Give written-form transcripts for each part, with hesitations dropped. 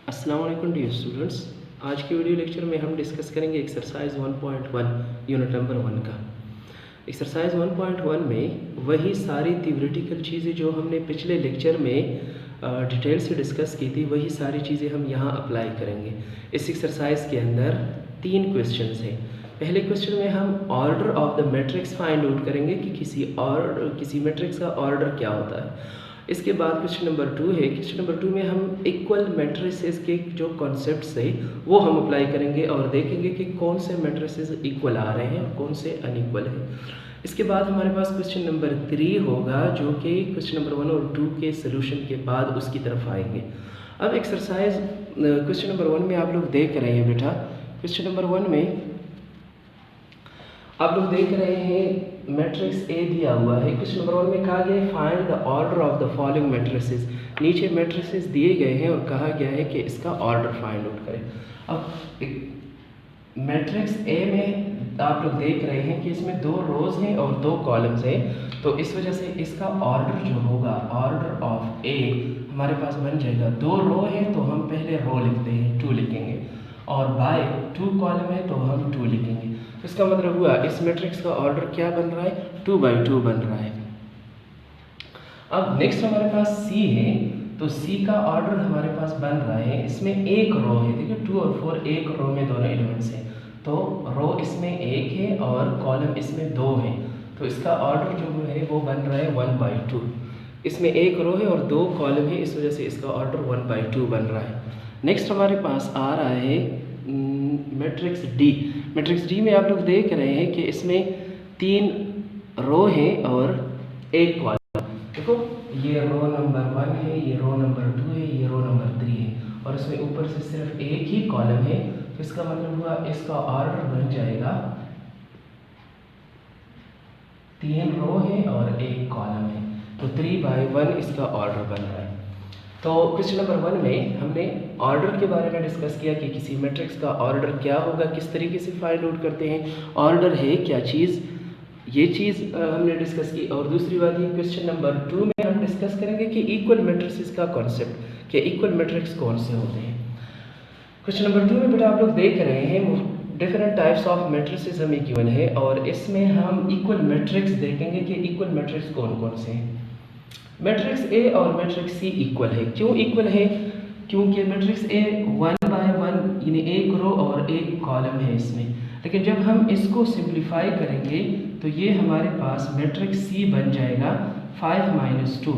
अस्सलाम वालेकुम dear students. आज के वीडियो लेक्चर में हम डिस्कस करेंगे एक्सरसाइज 1.1 यूनिट नंबर 1 का। एक्सरसाइज 1.1 में वही सारी थ्योरेटिकल चीज़ें जो हमने पिछले लेक्चर में डिटेल से डिस्कस की थी, वही सारी चीज़ें हम यहाँ अप्लाई करेंगे। इस एक्सरसाइज के अंदर 3 क्वेश्चंस हैं। पहले क्वेश्चन में हम order of the matrix find out करेंगे कि किसी मैट्रिक्स का ऑर्डर क्या होता है। इसके बाद क्वेश्चन नंबर 2 है। क्वेश्चन नंबर 2 में हम इक्वल मैट्रिसेस के जो कॉन्सेप्ट्स है वो हम अप्लाई करेंगे और देखेंगे कि कौन से मैट्रिसेस इक्वल आ रहे हैं और कौन से अनइक्वल हैं। इसके बाद हमारे पास क्वेश्चन नंबर 3 होगा, जो कि क्वेश्चन नंबर 1 और 2 के सोल्यूशन के बाद उसकी तरफ आएंगे। अब एक्सरसाइज क्वेश्चन नंबर 1 में आप लोग देख रहे हैं बेटा, क्वेश्चन नंबर 1 में आप लोग देख रहे हैं मैट्रिक्स ए दिया हुआ है। क्वेश्चन नंबर 1 में कहा गया है find the order of the following matrices. नीचे मैट्रिसेस दिए गए हैं और कहा गया है कि इसका ऑर्डर फाइंड आउट करें। अब मैट्रिक्स ए में आप लोग देख रहे हैं कि इसमें 2 रोज हैं और 2 कॉलम्स हैं, तो इस वजह से इसका ऑर्डर जो होगा, ऑर्डर ऑफ ए हमारे पास बन जाएगा। 2 रो है तो हम पहले रो लिखते हैं, 2 लिखेंगे, और बाय 2 कॉलम है तो हम 2 लिखेंगे। तो इसका मतलब हुआ इस मैट्रिक्स का ऑर्डर क्या बन रहा है, 2/2 बन रहा है। अब नेक्स्ट हमारे पास सी है, तो सी का ऑर्डर हमारे पास बन रहा है, इसमें 1 रो है। देखिए 2 और 4 एक रो में दोनों एलिमेंट्स हैं, तो रो इसमें 1 है और कॉलम इसमें 2 है, तो इसका ऑर्डर जो है वो बन रहा है 1/2। इसमें 1 रो है और 2 कॉलम है, इस वजह से इसका ऑर्डर 1/2 बन रहा है। नेक्स्ट हमारे पास आ रहा है मैट्रिक्स डी। मैट्रिक्स डी में आप लोग देख रहे हैं कि इसमें 3 रो है और 1 कॉलम। देखो ये रो नंबर 1 है, ये रो नंबर 2 है, ये रो नंबर 3 है, और इसमें ऊपर से सिर्फ 1 ही कॉलम है, तो इसका मतलब हुआ इसका ऑर्डर बन जाएगा 3 रो है और 1 कॉलम है, तो 3/1 इसका ऑर्डर बन रहा है। तो क्वेश्चन नंबर 1 में हमने ऑर्डर के बारे में डिस्कस किया कि किसी मैट्रिक्स का ऑर्डर क्या होगा, किस तरीके से फाइंड आउट करते हैं, ऑर्डर है क्या चीज़, ये चीज़ हमने डिस्कस की। और दूसरी बात ये क्वेश्चन नंबर 2 में हम डिस्कस करेंगे कि इक्वल मैट्रिसेस का कॉन्सेप्ट, कि इक्वल मैट्रिक्स कौन से होते हैं। क्वेश्चन नंबर 2 में बेटा आप लोग देख रहे हैं डिफरेंट टाइप्स ऑफ मैट्रिसेस हमें गिवन है, और इसमें हम इक्वल मैट्रिक्स देखेंगे कि इक्वल मैट्रिक्स कौन कौन से हैं। मैट्रिक्स ए और मैट्रिक्स सी इक्वल है। क्यों इक्वल है? क्योंकि मैट्रिक्स ए 1/1 यानी 1 रो और 1 कॉलम है इसमें, लेकिन जब हम इसको सिंप्लीफाई करेंगे तो ये हमारे पास मैट्रिक्स सी बन जाएगा 5 - 2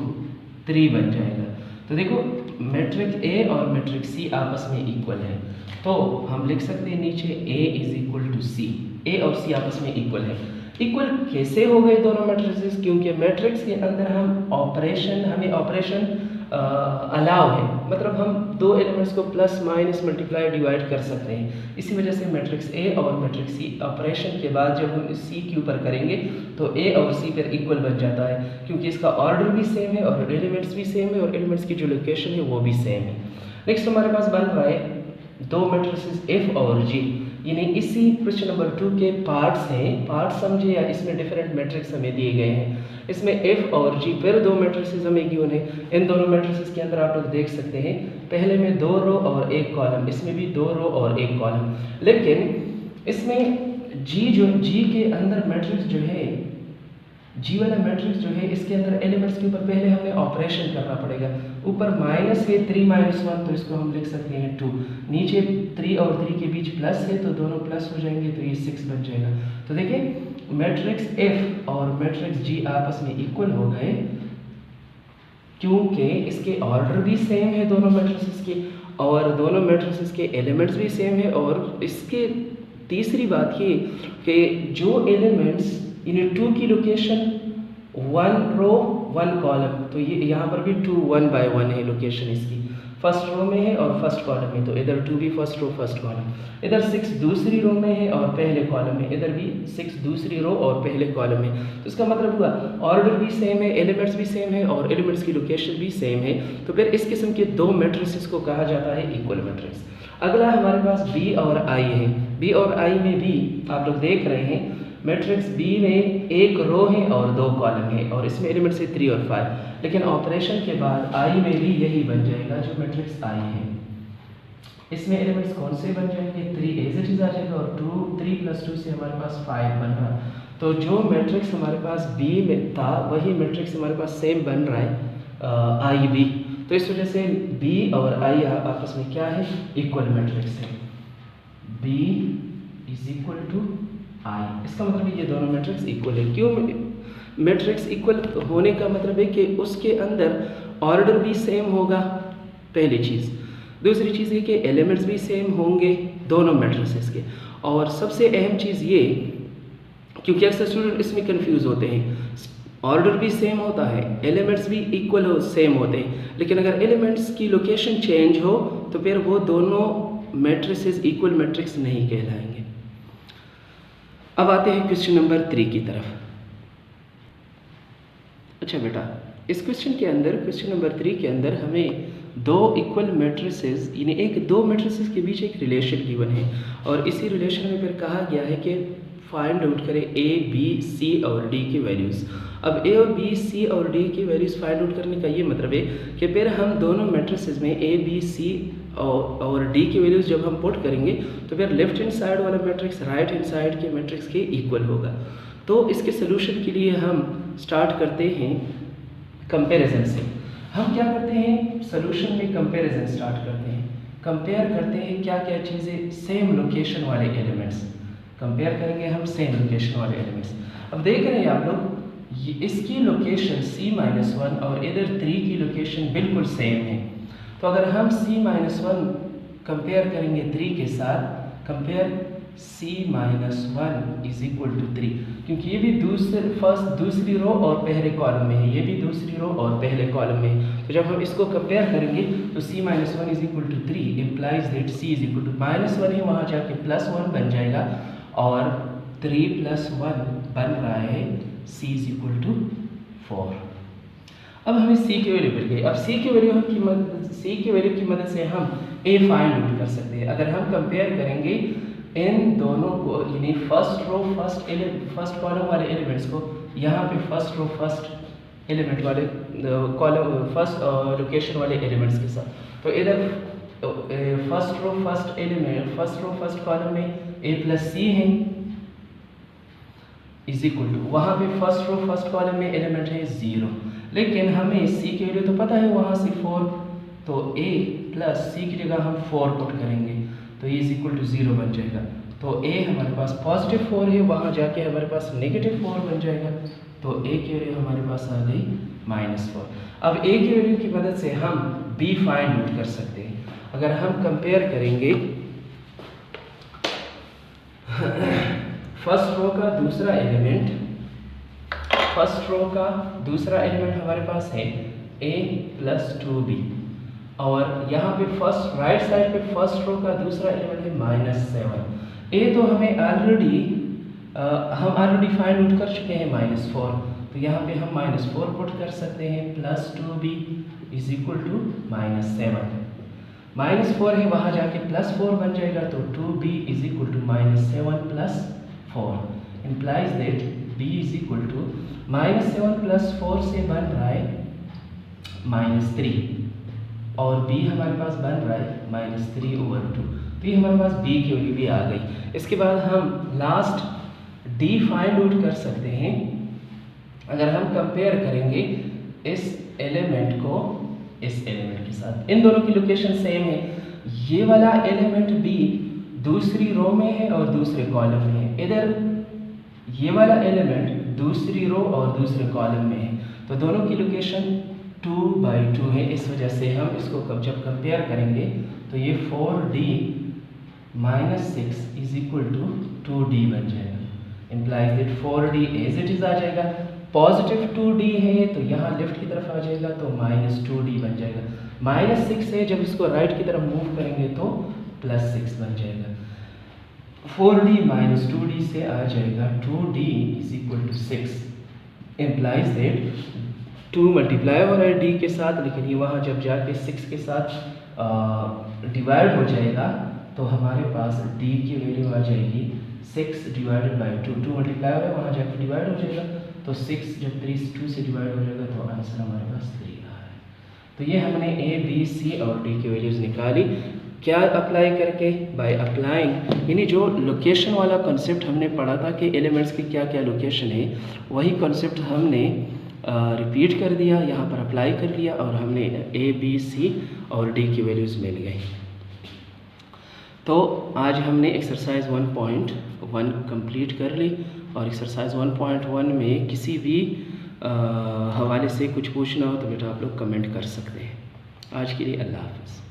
3 बन जाएगा। तो देखो मैट्रिक्स ए और मैट्रिक्स सी आपस में इक्वल है, तो हम लिख सकते हैं नीचे A = C। ए और सी आपस में इक्वल है। इक्वल कैसे हो गए दोनों मैट्रिसेस? क्योंकि मैट्रिक्स के अंदर हमें ऑपरेशन अलाउ है, मतलब हम 2 एलिमेंट्स को प्लस माइनस मल्टीप्लाई डिवाइड कर सकते हैं। इसी वजह से मैट्रिक्स ए और मैट्रिक्स सी ऑपरेशन के बाद जब हम सी के ऊपर करेंगे तो ए और सी पर इक्वल बन जाता है, क्योंकि इसका ऑर्डर भी सेम है और एलिमेंट्स भी सेम है और एलिमेंट्स की जो लोकेशन है वो भी सेम है। नेक्स्ट हमारे पास बन रहा है 2 मैट्रिसेस एफ और जी, यानी इसी क्वेश्चन नंबर 2 के पार्ट्स हैं। पार्ट्स समझे या इसमें डिफरेंट मैट्रिक्स हमें दिए गए हैं, इसमें एफ और जी, फिर 2 मैट्रिसेस हमें गिवन है। इन दोनों मैट्रिसेस के अंदर आप लोग देख सकते हैं पहले में 2 रो और 1 कॉलम, इसमें भी 2 रो और 1 कॉलम, लेकिन इसमें जी के अंदर मैट्रिक्स जो है, जी वाला मैट्रिक्स जो है, इसके अंदर एलिमेंट्स के ऊपर पहले हमें ऑपरेशन करना पड़ेगा। ऊपर माइनस है 3 - 1, तो इसको हम लिख सकते हैं 2। नीचे 3 और 3 के बीच प्लस है, तो दोनों प्लस हो जाएंगे, तो ये 6 बन जाएगा। तो देखिए मैट्रिक्स एफ और मैट्रिक्स जी आपस में इक्वल हो गए, क्योंकि इसके ऑर्डर भी सेम है दोनों मैट्रिसेस के, और दोनों मैट्रिसेस के एलिमेंट्स भी सेम है। और इसके तीसरी बात ये कि जो एलिमेंट्स इन 2 की लोकेशन 1 रो 1 कॉलम, तो ये यहाँ पर भी 2 1/1 है लोकेशन इसकी, फर्स्ट रो में है और फर्स्ट कॉलम में, तो इधर 2 भी फर्स्ट रो फर्स्ट कॉलम, इधर 6 दूसरी रो में है और पहले कॉलम में, इधर भी 6 दूसरी रो और पहले कॉलम में। तो इसका मतलब हुआ ऑर्डर भी सेम है, एलिमेंट्स भी सेम है और एलिमेंट्स की लोकेशन भी सेम है, तो फिर इस किस्म के 2 मैट्रिसेस को कहा जाता है इक्वल मैट्रिक्स। अगला हमारे पास बी और आई है। बी और आई में भी आप लोग देख रहे हैं मैट्रिक्स बी में 1 रो है और 2 कॉलम है, और इसमें एलिमेंट्स है 3 और 5, लेकिन ऑपरेशन के बाद आई में भी यही बन जाएगा जो मैट्रिक्स आई है। इसमें एलिमेंट्स कौन से बन जाएंगे, 3 एज इट इज आ जाएगा और 3 + 2 से हमारे पास 5 बन रहा है। तो जो मैट्रिक्स हमारे पास बी में था वही मैट्रिक्स हमारे पास सेम बन रहा है आई बी। तो इस वजह से बी और आई आपस में क्या है, इक्वल मैट्रिक्स है, बी इज इक्वल टू आई। इसका मतलब ये दोनों मैट्रिक्स इक्वल है। क्यों मैट्रिक्स इक्वल होने का मतलब है कि उसके अंदर ऑर्डर भी सेम होगा, पहली चीज़। दूसरी चीज़ ये कि एलिमेंट्स भी सेम होंगे दोनों मैट्रिसेस के। और सबसे अहम चीज़ ये, क्योंकि अक्सर स्टूडेंट इसमें कंफ्यूज होते हैं, ऑर्डर भी सेम होता है, एलिमेंट्स भी इक्वल हो सेम होते हैं, लेकिन अगर एलिमेंट्स की लोकेशन चेंज हो तो फिर वो दोनों मैट्रिसेस इक्वल मैट्रिक्स नहीं कहलाएंगे। अब आते हैं क्वेश्चन नंबर 3 की तरफ। अच्छा बेटा, इस क्वेश्चन नंबर 3 के अंदर हमें दो इक्वल मैट्रिसेस यानी दो मैट्रिसेस के बीच एक रिलेशन गिवन है और इसी रिलेशन में फिर कहा गया है कि फाइंड आउट करें ए बी सी और डी की वैल्यूज़। अब ए और बी सी और डी की वैल्यूज़ फाइंड आउट करने का ये मतलब है कि फिर हम दोनों मैट्रिसेस में ए बी सी और डी की वैल्यूज़ जब हम पुट करेंगे तो फिर लेफ्ट हैंड साइड वाला मैट्रिक्स राइट हैंड साइड के मैट्रिक्स के इक्वल होगा। तो इसके सोल्यूशन के लिए हम स्टार्ट करते हैं कंपैरिजन से। हम क्या करते हैं, सोल्यूशन में कंपैरिजन स्टार्ट करते हैं, कंपेयर करते हैं क्या क्या चीज़ें, सेम लोकेशन वाले एलिमेंट्स कंपेयर करेंगे हम सेम लोकेशन वाले एलिमेंट्स। अब देख रहे हैं आप लोग इसकी लोकेशन c-1 और इधर 3 की लोकेशन बिल्कुल सेम है। तो अगर हम c-1 कंपेयर करेंगे 3 के साथ, compare c-1 is equal to 3, क्योंकि ये भी दूसरी रो और पहले कॉलम में है, ये भी दूसरी रो और पहले कॉलम में है। तो जब हम इसको कंपेयर करेंगे तो c-1 is equal to 3 implies that c is equal to -1 है, वहाँ जाके +1 बन जाएगा और 3 + 1 बन रहा है c इज इक्वल टू 4। अब हमें c की वैल्यू मिल गई। अब c की वैल्यू की मदद से हम a फाइंड आउट कर सकते हैं। अगर हम कंपेयर करेंगे इन दोनों को यानी फर्स्ट कॉलम वाले एलिमेंट्स को यहाँ पे फर्स्ट रो फर्स्ट एलिमेंट वाले कॉलम फर्स्ट लोकेशन वाले एलिमेंट्स के साथ, तो इधर फर्स्ट रो फर्स्ट कॉलम में a + c है इज इक्वल टू, वहाँ पे फर्स्ट रो फर्स्ट कॉलम में एलिमेंट है 0, लेकिन हमें c की वैल्यू तो पता है वहाँ से 4, तो a + c की जगह हम 4 पुट करेंगे तो ये इज इक्वल टू 0 बन जाएगा। तो a हमारे पास +4 है, वहाँ जाके हमारे पास -4 बन जाएगा, तो a की वैल्यू हमारे पास आ गई -4। अब a की वैल्यू की मदद से हम b फाइंड आउट कर सकते हैं। अगर हम कंपेयर करेंगे फर्स्ट रो का दूसरा एलिमेंट हमारे पास है a + 2b और यहाँ पे राइट साइड पे फर्स्ट रो का दूसरा एलिमेंट है -7। a तो हमें हम ऑलरेडी फाइंड आउट कर चुके हैं -4, तो यहाँ पे हम -4 पुट कर सकते हैं +2b इज इक्वल टू -7। -4 है, वहाँ जाके +4 बन जाएगा, तो 2b is equal to -7 + 4 implies that b is equal to -7 + 4 से बन रहा है -3 और b हमारे पास बन रहा है -3/2। तो ये हमारे पास b की वैल्यू भी आ गई। इसके बाद हम लास्ट d फाइंड आउट कर सकते हैं। अगर हम कंपेयर करेंगे इस एलिमेंट को इस एलिमेंट के साथ, इन दोनों की लोकेशन सेम है, ये वाला एलिमेंट b दूसरी रो में है और दूसरे कॉलम में है, इधर ये वाला एलिमेंट दूसरी रो और दूसरे कॉलम में है, तो दोनों की लोकेशन 2/2 है। इस वजह से हम इसको जब कंपेयर करेंगे तो ये 4d - 6 is equal to 2d बन जाएगा, implies that 4d as it is आ जाएगा। पॉजिटिव 2d है तो यहाँ लेफ्ट की तरफ आ जाएगा तो -2d बन जाएगा। -6 है, जब इसको राइट की तरफ मूव करेंगे तो +6 बन जाएगा। 4d - 2d से आ जाएगा 2d is equal to 6, implies that 2 multiply हो रहा है d के साथ, लेकिन ये वहाँ जब जाके 6 के साथ डिवाइड हो जाएगा तो हमारे पास d की वैल्यू आ जाएगी 6/2। 2 मल्टीप्लाई हो रहा है, वहाँ जाके डिवाइड हो जाएगा, तो 6 जब 2 से डिवाइड हो जाएगा तो आंसर हमारे पास 3 आ रहा है। तो ये हमने a b c और d की वैल्यूज़ निकाली। क्या अप्लाई करके? बाय अप्लाइंग, यानी जो लोकेशन वाला कॉन्सेप्ट हमने पढ़ा था कि एलिमेंट्स की क्या क्या लोकेशन है, वही कॉन्सेप्ट हमने रिपीट कर दिया, यहाँ पर अप्लाई कर लिया और हमने A, B, C और D की वैल्यूज़ मिल गई। तो आज हमने एक्सरसाइज 1.1 कंप्लीट कर ली और एक्सरसाइज 1.1 में किसी भी हवाले से कुछ पूछना हो तो बेटा आप लोग कमेंट कर सकते हैं। आज के लिए अल्लाह हाफ़िज़।